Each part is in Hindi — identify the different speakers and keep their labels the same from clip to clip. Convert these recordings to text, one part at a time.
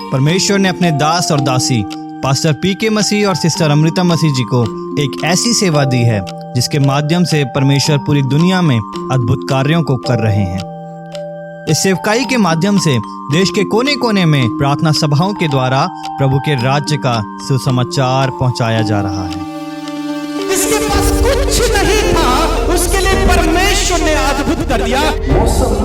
Speaker 1: परमेश्वर ने अपने दास और दासी पास्टर पी.के. मसीह और सिस्टर अमृता मसीह जी को एक ऐसी सेवा दी है जिसके माध्यम से परमेश्वर पूरी दुनिया में अद्भुत कार्यों को कर रहे हैं। इस सेवकाई के माध्यम से देश के कोने कोने में प्रार्थना सभाओं के द्वारा प्रभु के राज्य का सुसमाचार पहुंचाया जा रहा है।
Speaker 2: इसके पास कुछ नहीं था, उसके लिए परमेश्वर ने अद्भुत कर दिया। मौसम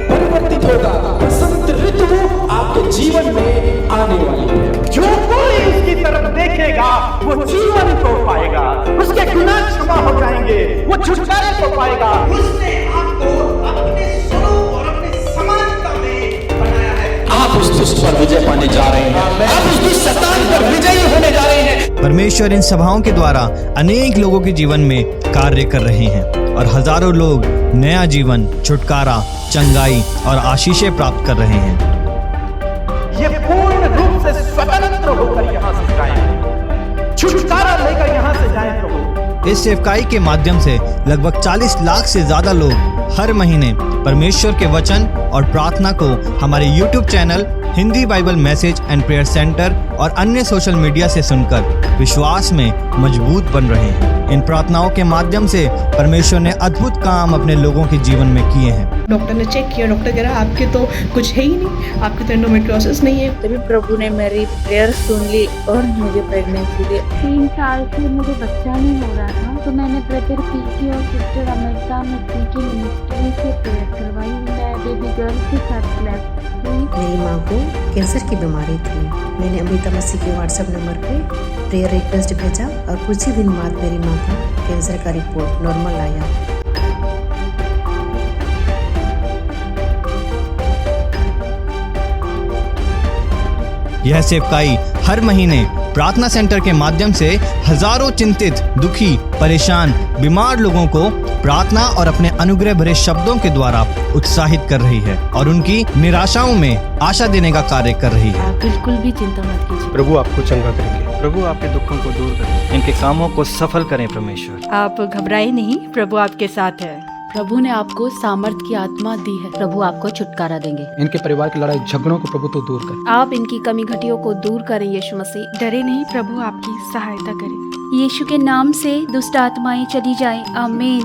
Speaker 2: परिवर्तित होगा, बसंत ऋतु आपके जीवन में आने वाली है। जो कोई उसकी तरफ देखेगा वो जीवन को पाएगा, उसके गुनाह क्षमा हो जाएंगे, वो छुटकारे को पाएगा। उसने आपको अपने स्वरूप और अपने समानता में बनाया है। आप उस दुष्ट पर विजय पाने जा रहे हैं, आप उस दुष्ट शैतान पर विजयी होने जा रहे हैं।
Speaker 1: परमेश्वर इन सभाओं के द्वारा अनेक लोगों के जीवन में कार्य कर रहे हैं और हजारों लोग नया जीवन, छुटकारा, चंगाई और आशीषें प्राप्त कर रहे हैं।
Speaker 2: ये पूर्ण रूप से स्वतंत्र होकर यहाँ से जाएं, छुटकारा लेकर यहाँ से जाएं प्रभु।
Speaker 1: इस सेवकाई के माध्यम से लगभग 40 लाख से ज्यादा लोग हर महीने परमेश्वर के वचन और प्रार्थना को हमारे YouTube channel Hindi Bible message and prayer centre और अन्य सोशल मीडिया से सुनकर विश्वास में मजबूत बन रहे हैं। इन प्रार्थनाओं के माध्यम से परमेश्वर ने अद्भुत काम अपने लोगों के जीवन में किए हैं।
Speaker 3: डॉक्टर ने चेक किया, डॉक्टर कह रहा आपके तो कुछ है ही नहीं, आपके तो एंडोमेट्रियोसिस नहीं है।
Speaker 4: तभी प्रभु ने मेरी प्रेयर सुन ली और मुझे प्रेगनेंसी दी।
Speaker 5: 3 साल से मुझे बच्चा नहीं हो रहा था, तो मैंने ब्रदर पी.के. और सिस्टर अमृता मसीह की मिनिस्ट्री से प्रेयर करवाई। मैं बेबी गर्ल के साथ ब्लेस्ड हुई।
Speaker 6: मेरी माँ को कैंसर की बीमारी थी। मैंने अमृता मसीह के व्हाट्सएप नंबर पे प्रेयर रिक्वेस्ट भेजा और कुछ ही दिन बाद मेरी माँ का कैंसर का रिपोर्ट नॉर्मल आया।
Speaker 1: यह सेवकाई हर महीने प्रार्थना सेंटर के माध्यम से हजारों चिंतित, दुखी, परेशान, बीमार लोगों को प्रार्थना और अपने अनुग्रह भरे शब्दों के द्वारा उत्साहित कर रही है और उनकी निराशाओं में आशा देने का कार्य कर रही है।
Speaker 4: आप बिल्कुल भी चिंता मत कीजिए,
Speaker 7: प्रभु आपको चंगा करेंगे।
Speaker 1: प्रभु आपके दुखों को दूर करें, इनके कामों को सफल करें। परमेश्वर
Speaker 8: आप घबराए नहीं, प्रभु आपके साथ है।
Speaker 4: प्रभु ने आपको सामर्थ की आत्मा दी है। प्रभु आपको छुटकारा देंगे।
Speaker 7: इनके परिवार की लड़ाई झगड़ों को प्रभु तो दूर कर।
Speaker 4: आप इनकी कमी घटियों को दूर करें यीशु मसीह।
Speaker 8: डरे नहीं, प्रभु आपकी सहायता करें।
Speaker 5: यीशु के नाम से दुष्ट आत्माएं चली जाएं। आमीन।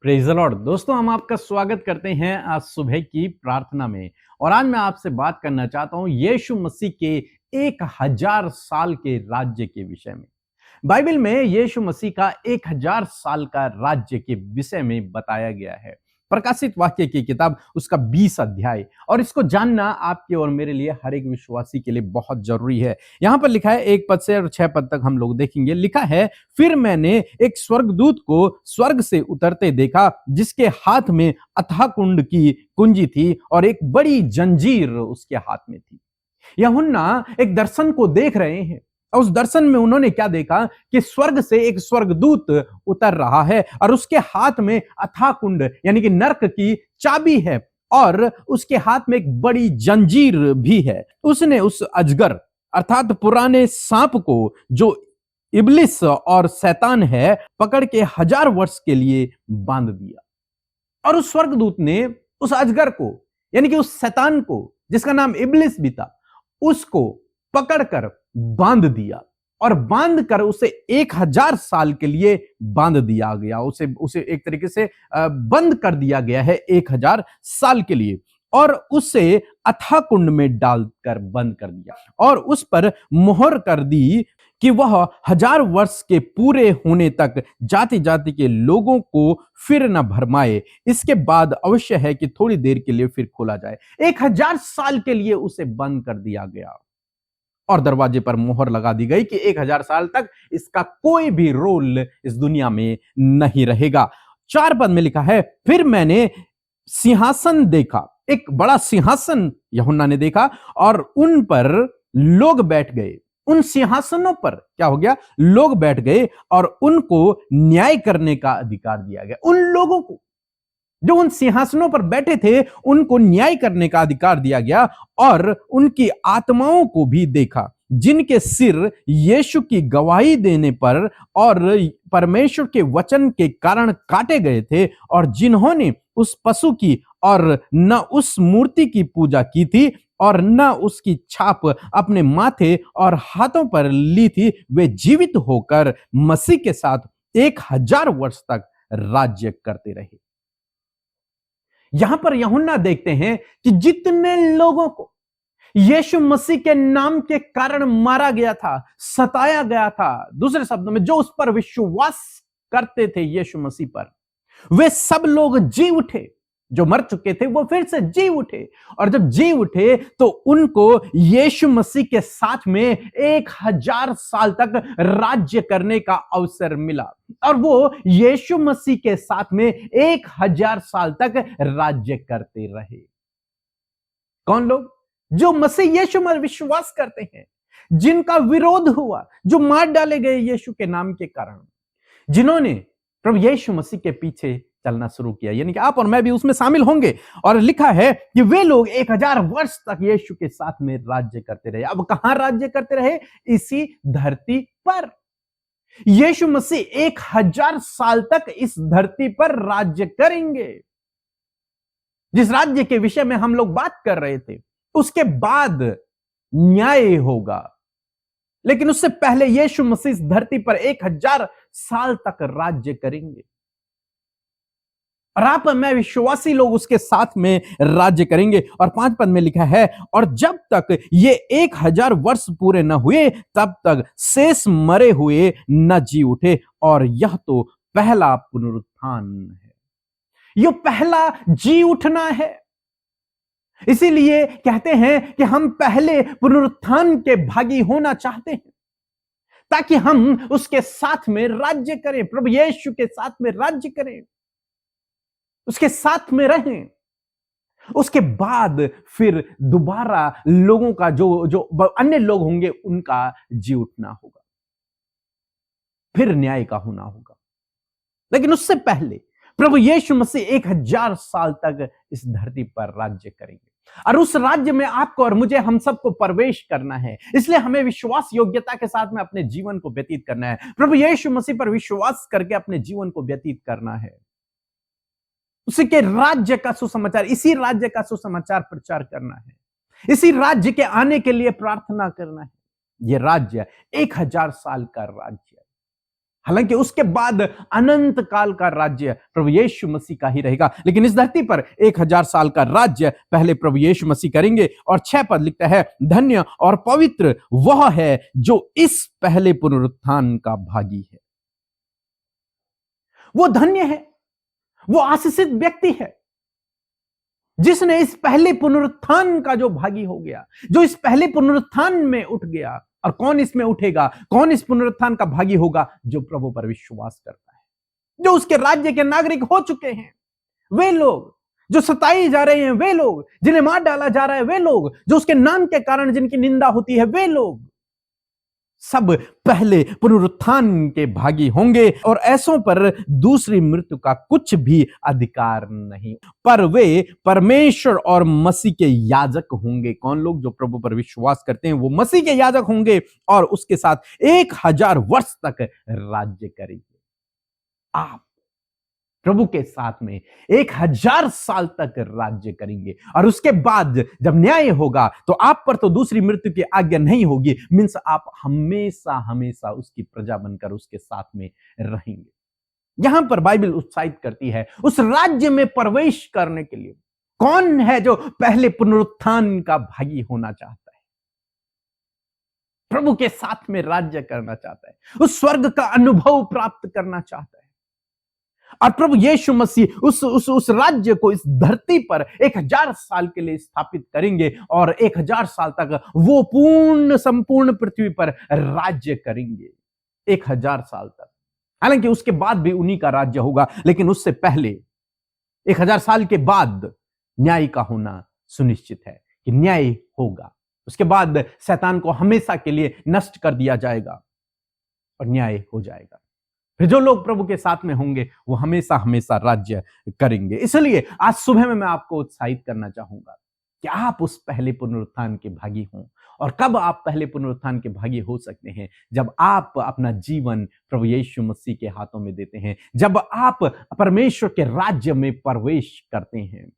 Speaker 9: Praise the Lord. दोस्तों, हम आपका स्वागत करते हैं आज सुबह की प्रार्थना में। और आज मैं आपसे बात करना चाहता हूं यीशु मसीह के 1000 साल के राज्य के विषय में। बाइबल में यीशु मसीह का 1000 साल का राज्य के विषय में बताया गया है। प्रकाशित वाक्य की किताब उसका 20 अध्याय, और इसको जानना आपके और मेरे लिए, हर एक विश्वासी के लिए बहुत जरूरी है। यहां पर लिखा है 1 पद से और 6 पद तक हम लोग देखेंगे। लिखा है, फिर मैंने एक स्वर्गदूत को स्वर्ग से उतरते देखा, जिसके हाथ में अथाह कुंड की कुंजी थी और एक बड़ी जंजीर उसके हाथ में थी। यूहन्ना एक दर्शन को देख रहे हैं। उस दर्शन में उन्होंने क्या देखा कि स्वर्ग से एक स्वर्गदूत उतर रहा है और उसके हाथ में अथाह कुंड यानी कि नरक की चाबी है और उसके हाथ में एक बड़ी जंजीर भी है। उसने उस अजगर अर्थात पुराने सांप को, जो इब्लिस और शैतान है, पकड़ के 1000 वर्ष के लिए बांध दिया। और उस स्वर्गदूत ने उस अजगर को यानी कि उस शैतान को, जिसका नाम इब्लिस भी था, उसको पकड़कर बांध दिया और बांध कर उसे 1000 साल के लिए बांध दिया गया। उसे एक तरीके से बंद कर दिया गया है 1000 साल के लिए, और उसे अथाह कुंड में डालकर बंद कर दिया और उस पर मोहर कर दी कि वह 1000 वर्ष के पूरे होने तक जाति जाति के लोगों को फिर न भरमाए। इसके बाद अवश्य है कि थोड़ी देर के लिए फिर खोला जाए। 1000 साल के लिए उसे बंद कर दिया गया और दरवाजे पर मोहर लगा दी गई कि 1000 साल तक इसका कोई भी रोल इस दुनिया में नहीं रहेगा। 4 पद में लिखा है, फिर मैंने सिंहासन देखा, एक बड़ा सिंहासन यूहन्ना ने देखा और उन पर लोग बैठ गए। उन सिंहासनों पर क्या हो गया? लोग बैठ गए और उनको न्याय करने का अधिकार दिया गया। उन लोगों को जो उन सिंहासनों पर बैठे थे, उनको न्याय करने का अधिकार दिया गया और उनकी आत्माओं को भी देखा, जिनके सिर यीशु की गवाही देने पर और परमेश्वर के वचन के कारण काटे गए थे और जिन्होंने उस पशु की और न उस मूर्ति की पूजा की थी और न उसकी छाप अपने माथे और हाथों पर ली थी, वे जीवित होकर मसीह के साथ 1000 वर्ष तक राज्य करते रहे। यहां पर यूहन्ना देखते हैं कि जितने लोगों को यीशु मसीह के नाम के कारण मारा गया था, सताया गया था, दूसरे शब्दों में जो उस पर विश्वास करते थे यीशु मसीह पर, वे सब लोग जी उठे। जो मर चुके थे वो फिर से जी उठे, और जब जी उठे तो उनको यीशु मसीह के साथ में 1000 साल तक राज्य करने का अवसर मिला, और वो यीशु मसीह के साथ में 1000 साल तक राज्य करते रहे। कौन लोग? जो मसीह यीशु में विश्वास करते हैं, जिनका विरोध हुआ, जो मार डाले गए यीशु के नाम के कारण, जिन्होंने प्रभु यीशु मसीह के पीछे चलना शुरू किया, यानी कि आप और मैं भी उसमें शामिल होंगे। और लिखा है कि वे लोग 1000 वर्ष तक यीशु के साथ में राज्य करते रहे। अब कहां राज्य करते रहे? इसी धरती पर। यीशु मसीह 1000 साल तक इस धरती पर राज्य करेंगे। जिस राज्य के विषय में हम लोग बात कर रहे थे, उसके बाद न्याय होगा, लेकिन उससे पहले यीशु मसीह इस धरती पर 1000 साल तक राज्य करेंगे, और आप मैं विश्वासी लोग उसके साथ में राज्य करेंगे। और 5 पद में लिखा है, और जब तक ये 1000 वर्ष पूरे न हुए तब तक शेष मरे हुए न जी उठे, और यह तो पहला पुनरुत्थान है। यह पहला जी उठना है। इसीलिए कहते हैं कि हम पहले पुनरुत्थान के भागी होना चाहते हैं, ताकि हम उसके साथ में राज्य करें, प्रभु यीशु के साथ में राज्य करें, उसके साथ में रहें। उसके बाद फिर दोबारा लोगों का जो अन्य लोग होंगे उनका जी उठना होगा, फिर न्याय का होना होगा। लेकिन उससे पहले प्रभु यीशु मसीह 1000 साल तक इस धरती पर राज्य करेंगे, और उस राज्य में आपको और मुझे, हम सबको प्रवेश करना है। इसलिए हमें विश्वास योग्यता के साथ में अपने जीवन को व्यतीत करना है, प्रभु यीशु मसीह पर विश्वास करके अपने जीवन को व्यतीत करना है। उसी के राज्य का सुसमाचार, इसी राज्य का सुसमाचार प्रचार करना है, इसी राज्य के आने के लिए प्रार्थना करना है। यह राज्य 1000 साल का राज्य है। हालांकि उसके बाद अनंत काल का राज्य प्रभु यीशु मसीह का ही रहेगा, लेकिन इस धरती पर 1000 साल का राज्य पहले प्रभु यीशु मसीह करेंगे। और 6 पद लिखता है, धन्य और पवित्र वह है जो इस पहले पुनरुत्थान का भागी है। वो धन्य है, वो आशीषित व्यक्ति है जिसने इस पहले पुनरुत्थान का जो भागी हो गया, जो इस पहले पुनरुत्थान में उठ गया। और कौन इसमें उठेगा? कौन इस पुनरुत्थान का भागी होगा? जो प्रभु पर विश्वास करता है, जो उसके राज्य के नागरिक हो चुके हैं। वे लोग जो सताए जा रहे हैं, वे लोग जिन्हें मार डाला जा रहा है, वे लोग जो उसके नाम के कारण जिनकी निंदा होती है, वे लोग सब पहले पुनरुत्थान के भागी होंगे, और ऐसों पर दूसरी मृत्यु का कुछ भी अधिकार नहीं, पर वे परमेश्वर और मसीह के याजक होंगे। कौन लोग? जो प्रभु पर विश्वास करते हैं, वो मसीह के याजक होंगे और उसके साथ 1000 वर्ष तक राज्य करेंगे। आप प्रभु के साथ में 1000 साल तक राज्य करेंगे, और उसके बाद जब न्याय होगा तो आप पर तो दूसरी मृत्यु की आज्ञा नहीं होगी। मीन्स आप हमेशा हमेशा उसकी प्रजा बनकर उसके साथ में रहेंगे। यहां पर बाइबल उत्साहित करती है उस राज्य में प्रवेश करने के लिए। कौन है जो पहले पुनरुत्थान का भागी होना चाहता है, प्रभु के साथ में राज्य करना चाहता है, उस स्वर्ग का अनुभव प्राप्त करना चाहता है? और प्रभु यीशु मसीह उस राज्य को इस धरती पर 1000 साल के लिए स्थापित करेंगे, और 1000 साल तक वो संपूर्ण पृथ्वी पर राज्य करेंगे 1000 साल तक। हालांकि उसके बाद भी उन्हीं का राज्य होगा, लेकिन उससे पहले 1000 साल के बाद न्याय का होना सुनिश्चित है कि न्याय होगा। उसके बाद शैतान को हमेशा के लिए नष्ट कर दिया जाएगा और न्याय हो जाएगा। फिर जो लोग प्रभु के साथ में होंगे वो हमेशा हमेशा राज्य करेंगे। इसलिए आज सुबह में मैं आपको उत्साहित करना चाहूंगा कि आप उस पहले पुनरुत्थान के भागी हों। और कब आप पहले पुनरुत्थान के भागी हो सकते हैं? जब आप अपना जीवन प्रभु यीशु मसीह के हाथों में देते हैं, जब आप परमेश्वर के राज्य में प्रवेश करते हैं।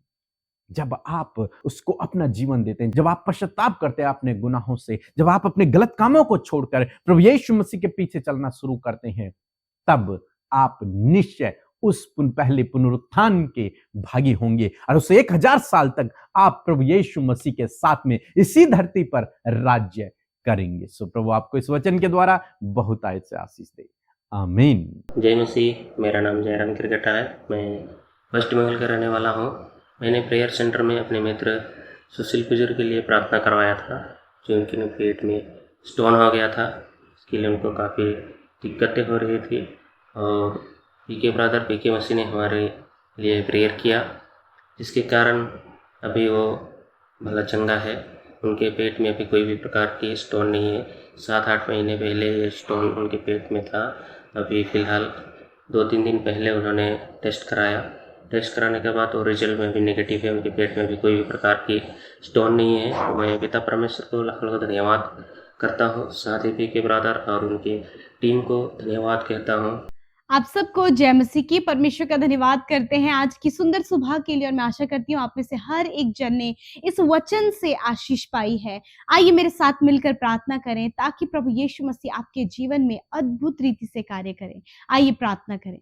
Speaker 9: जब आप उसको अपना जीवन देते हैं, जब आप पश्चाताप करते हैं अपने गुनाहों से, जब आप अपने गलत कामों को छोड़कर प्रभु यीशु मसीह के पीछे चलना शुरू करते हैं, तब आप निश्चय उस पहले पुनरुत्थान के भागी होंगे और उस 1000 साल तक आप प्रभु यीशु मसीह के साथ में इसी धरती पर राज्य करेंगे। सो प्रभु आपको इस वचन के द्वारा बहुत आयत से आशीष दे। आमीन।
Speaker 10: जय मसीह। मेरा नाम जयराम क्रिकेटा है। मैं वेस्ट बंगाल का रहने वाला हूँ। मैंने प्रेयर सेंटर में अपने मित्र सुशील पुजर के लिए प्रार्थना करवाया था, जो उनके पेट में स्टोन हो गया था। इसके लिए उनको काफ़ी दिक्कतें हो रही थी और पीके ब्रदर पीके मसीह ने हमारे लिए प्रेयर किया, जिसके कारण अभी वो भला चंगा है। उनके पेट में अभी कोई भी प्रकार की स्टोन नहीं है। 7-8 महीने पहले ये स्टोन उनके पेट में था। अभी फ़िलहाल 2-3 दिन पहले उन्होंने टेस्ट कराया। टेस्ट कराने के बाद वो रिजल्ट में भी नेगेटिव है। उनके पेट में भी कोई भी प्रकार की स्टोन नहीं है। मैं पिता परमेश्वर को लाख लाख धन्यवाद करता हूँ, साथ ही पीके ब्रदर और उनकी टीम को धन्यवाद कहता हूँ।
Speaker 11: आप सबको जय मसीह की। परमेश्वर का धन्यवाद करते हैं आज की सुंदर सुबह के लिए और मैं आशा करती हूँ आप में से हर एक जन ने इस वचन से आशीष पाई है। आइए मेरे साथ मिलकर प्रार्थना करें ताकि प्रभु यीशु मसीह आपके जीवन में अद्भुत रीति से कार्य करें। आइए प्रार्थना करें।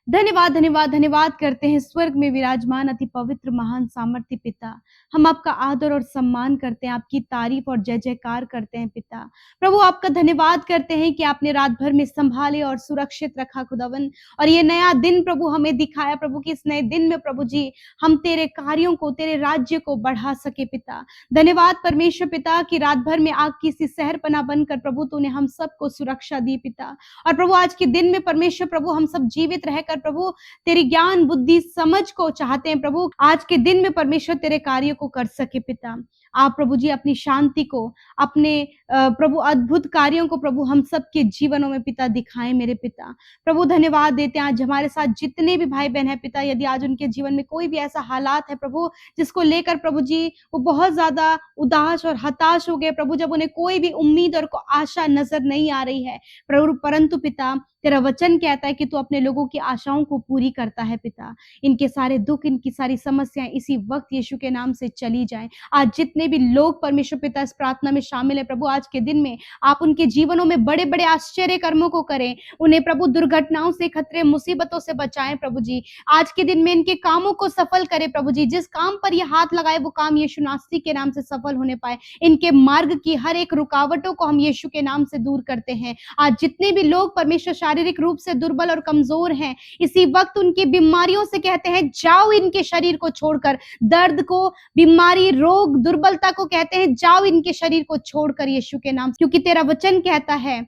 Speaker 11: धन्यवाद धन्यवाद धन्यवाद करते हैं स्वर्ग में विराजमान अति पवित्र महान सामर्थ्य पिता। हम आपका आदर और सम्मान करते हैं, आपकी तारीफ और जय जयकार करते हैं पिता। प्रभु आपका धन्यवाद करते हैं कि आपने रात भर में संभाले और सुरक्षित रखा खुदावन, और ये नया दिन प्रभु हमें दिखाया प्रभु कि इस नए दिन में प्रभु जी हम तेरे कार्यों को, तेरे राज्य को बढ़ा सके पिता। धन्यवाद परमेश्वर पिता कि रात भर में आग की सी सहरपना बनकर प्रभु तूने हम सबको सुरक्षा दी पिता। और प्रभु आज के दिन में परमेश्वर प्रभु हम सब जीवित रहकर प्रभु तेरी ज्ञान बुद्धि समझ को चाहते हैं प्रभु। आज के दिन में परमेश्वर तेरे कार्य को कर सके पिता। आप प्रभु जी अपनी शांति को, अपने प्रभु अद्भुत कार्यों को प्रभु हम सब के जीवनों में पिता दिखाएं मेरे पिता। प्रभु धन्यवाद देते हैं आज हमारे साथ जितने भी भाई बहन है पिता, यदि आज उनके जीवन में कोई भी ऐसा हालात है प्रभु जिसको लेकर प्रभु जी वो बहुत ज्यादा उदास और हताश हो गए प्रभु, जब उन्हें कोई भी उम्मीद और आशा नजर नहीं आ रही है प्रभु, परंतु पिता तेरा वचन कहता है कि तू अपने लोगों की आशाओं को पूरी करता है पिता। इनके सारे दुख, इनकी सारी समस्याएं इसी वक्त यीशु के नाम से चली जाएं। आज जितने भी लोग परमेश्वर पिता इस प्रार्थना में शामिल है प्रभु, आज के दिन में आप उनके जीवनों में बड़े बड़े आश्चर्य कर्मों को करें। उन्हें प्रभु दुर्घटनाओं से, खतरे, मुसीबतों से बचाएं प्रभु जी। आज के दिन में इनके कामों को सफल करें प्रभु जी। जिस काम पर ये हाथ लगाए वो काम यीशु नासरी के नाम से सफल होने पाए। इनके मार्ग की हर एक रुकावटों को हम यीशु के नाम से दूर करते हैं। आज जितने भी लोग परमेश्वर शारीरिक रूप से दुर्बल और कमजोर हैं, इसी वक्त उनकी बीमारियों से कहते हैं जाओ इनके शरीर को छोड़कर। दर्द को, बीमारी, रोग, दुर्बलता को कहते हैं जाओ इनके शरीर को छोड़कर यीशु के नाम से, क्योंकि तेरा वचन कहता है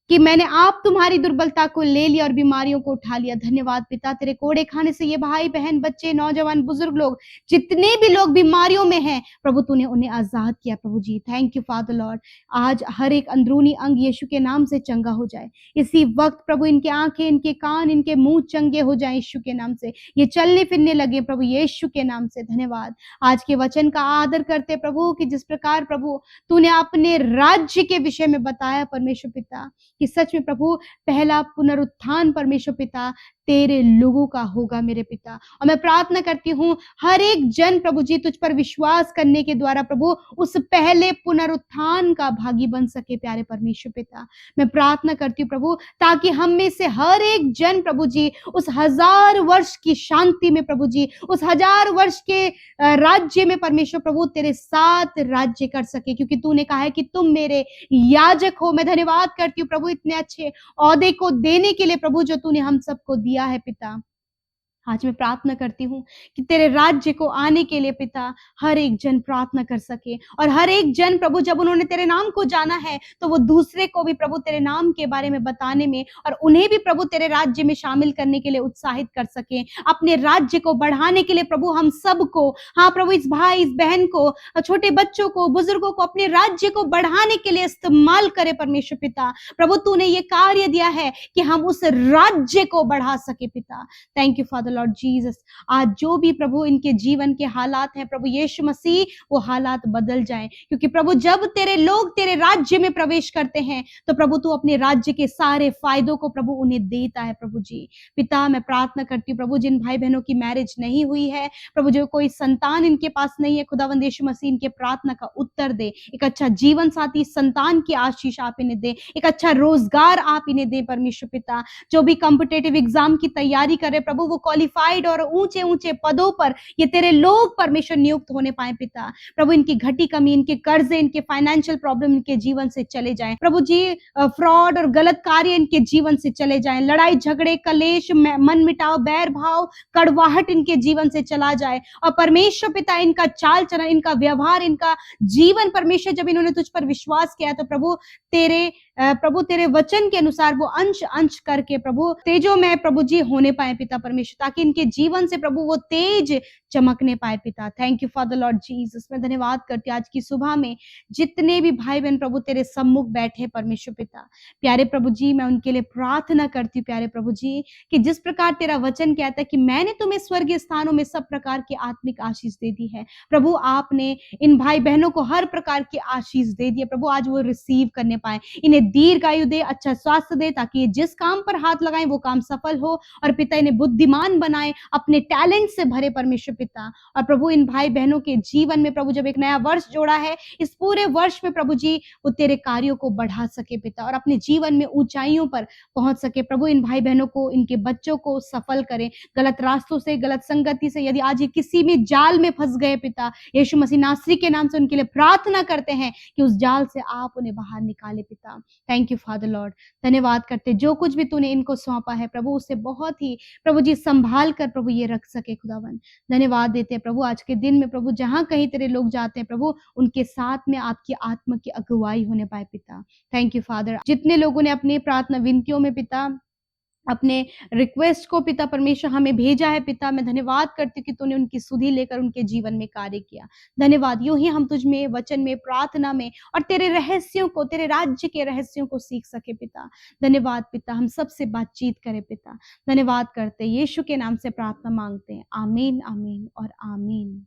Speaker 11: कि मैंने आप तुम्हारी दुर्बलता को ले लिया और बीमारियों को उठा लिया। धन्यवाद पिता, तेरे कोड़े खाने से ये भाई बहन, बच्चे, नौजवान, बुजुर्ग लोग, जितने भी लोग बीमारियों में हैं प्रभु तूने उन्हें आजाद किया प्रभु जी। Thank you father lord. आज हर एक अंदरूनी अंग यीशु के नाम से चंगा हो जाए इसी वक्त प्रभु। इनके आंखें, इनके कान, इनके मुंह चंगे हो जाए यीशु के नाम से। ये चलने फिरने लगे प्रभु यीशु के नाम से। धन्यवाद। आज के वचन का आदर करते प्रभु कि जिस प्रकार प्रभु तूने अपने राज्य के विषय में बताया परमेश्वर पिता कि सच में प्रभु पहला पुनरुत्थान परमेश्वर पिता तेरे लोगों का होगा मेरे पिता। और मैं प्रार्थना करती हूँ हर एक जन प्रभु जी तुझ पर विश्वास करने के द्वारा प्रभु उस पहले पुनरुत्थान का भागी बन सके प्यारे परमेश्वर पिता। मैं प्रार्थना करती हूँ प्रभु ताकि हम में से हर एक जन प्रभु जी उस 1000 वर्ष की शांति में प्रभु जी, उस 1000 वर्ष के राज्य में परमेश्वर प्रभु तेरे साथ राज्य कर सके, क्योंकि तूने कहा है कि तुम मेरे याजक हो। मैं धन्यवाद करती हूँ प्रभु इतने अच्छे औहदे को देने के लिए प्रभु जो तूने हम सबको दिया है पिता। आज मैं प्रार्थना करती हूँ कि तेरे राज्य को आने के लिए पिता हर एक जन प्रार्थना कर सके, और हर एक जन प्रभु जब उन्होंने तेरे नाम को जाना है तो वो दूसरे को भी प्रभु तेरे नाम के बारे में बताने में और उन्हें भी प्रभु तेरे राज्य में शामिल करने के लिए उत्साहित कर सके। अपने राज्य को बढ़ाने के लिए प्रभु हम सबको, हाँ प्रभु, इस भाई, इस बहन को, छोटे बच्चों को, बुजुर्गों को अपने राज्य को बढ़ाने के लिए इस्तेमाल करे परमेश्वर पिता। प्रभु तूने ये कार्य दिया है कि हम उस राज्य को बढ़ा सके पिता। Thank you father father Lord Jesus, आज जो भी प्रभु इनके जीवन के हालात हैं प्रभु यीशु मसीह, वो हालात बदल जाएं, क्योंकि प्रभु जब तेरे लोग तेरे राज्य में प्रवेश करते हैं तो प्रभु तू अपने राज्य के सारे फायदों को प्रभु उन्हें देता है। प्रभु जी पिता, मैं प्रार्थना करती हूँ प्रभु, जिन भाई बहनों की मैरिज नहीं हुई है प्रभु, जो कोई संतान इनके पास नहीं है, खुदावंद यीशु मसीह इनके प्रार्थना का उत्तर दे, एक अच्छा जीवन साथी, संतान की आशीष आप इन्हें दे, एक अच्छा रोजगार आप इन्हें दे परमेश्वर पिता। जो भी कॉम्पिटिटिव एग्जाम की तैयारी करे प्रभु, वो क्वालिफाइड और ऊंचे ऊंचे पदों पर ये तेरे लोग परमेश्वर नियुक्त होने पाए पिता। प्रभु इनकी घटी कमी, इनके कर्जे, इनके फाइनेंशियल प्रॉब्लम इनके जीवन से चले जाएं प्रभु जी, फ्रॉड और गलत कार्य इनके जीवन से चले जाएं, लड़ाई झगड़े कलेश मन मिटाव बैर भाव कड़वाहट इनके जीवन से चला जाए, और परमेश्वर पिता इनका चाल चलन, इनका व्यवहार, इनका जीवन परमेश्वर, जब इन्होंने तुझ पर विश्वास किया तो प्रभु तेरे वचन के अनुसार वो अंश अंश करके प्रभु तेजो में प्रभु जी होने पाए पिता परमेश्वर, ताकि इनके जीवन से प्रभु वो तेज चमकने पाए पिता। Thank you father Lord Jesus. मैं धन्यवाद करती हूँ आज की सुबह में जितने भी भाई बहन प्रभु तेरे सम्मुख बैठे परमेश्वर पिता, प्यारे प्रभु जी मैं उनके लिए प्रार्थना करती हूँ प्यारे प्रभु जी, कि जिस प्रकार तेरा वचन कहता है कि मैंने तुम्हें स्वर्गीय स्थानों में सब प्रकार की आत्मिक आशीष दे दी है, प्रभु आपने इन भाई बहनों को हर प्रकार की आशीष दे दी है प्रभु, आज वो रिसीव करने पाए, इन्हें दीर्घायु दे, अच्छा स्वास्थ्य दे, ताकि ये जिस काम पर हाथ लगाएं वो काम सफल हो, और पिता इन्हें बुद्धिमान बनाए, अपने टैलेंट से भरे परमेश्वर पिता। और प्रभु इन भाई बहनों के जीवन में प्रभु जब एक नया वर्ष जोड़ा है, इस पूरे वर्ष में प्रभु जी वो तेरे कार्यों को बढ़ा सके पिता, और अपने जीवन में ऊंचाइयों पर पहुंच सके प्रभु। इन भाई बहनों को, इनके बच्चों को सफल करें, गलत रास्तों से, गलत संगति से यदि आज ये किसी भी जाल में फंस गए पिता, यीशु मसीह नासरी के नाम से उनके लिए प्रार्थना करते हैं कि उस जाल से आप उन्हें बाहर निकाले पिता। Thank you father Lord. धन्यवाद करते, जो कुछ भी तूने इनको सौंपा है प्रभु उसे बहुत ही प्रभु जी संभाल कर प्रभु ये रख सके खुदावन। धन्यवाद देते हैं प्रभु आज के दिन में प्रभु, जहां कहीं तेरे लोग जाते हैं प्रभु उनके साथ में आपकी आत्मा की अगुवाई होने पाए पिता। Thank you father. जितने लोगों ने अपनी प्रार्थना विनतियों में पिता अपने रिक्वेस्ट को पिता परमेश्वर हमें भेजा है पिता, मैं धन्यवाद करती हूँ कि तूने उनकी सुधि लेकर उनके जीवन में कार्य किया। धन्यवाद। यूं ही हम तुझ में, वचन में, प्रार्थना में और तेरे रहस्यों को, तेरे राज्य के रहस्यों को सीख सके पिता। धन्यवाद पिता, हम सबसे बातचीत करें पिता। धन्यवाद करते, यीशु के नाम से प्रार्थना मांगते हैं। आमीन, आमीन और आमीन।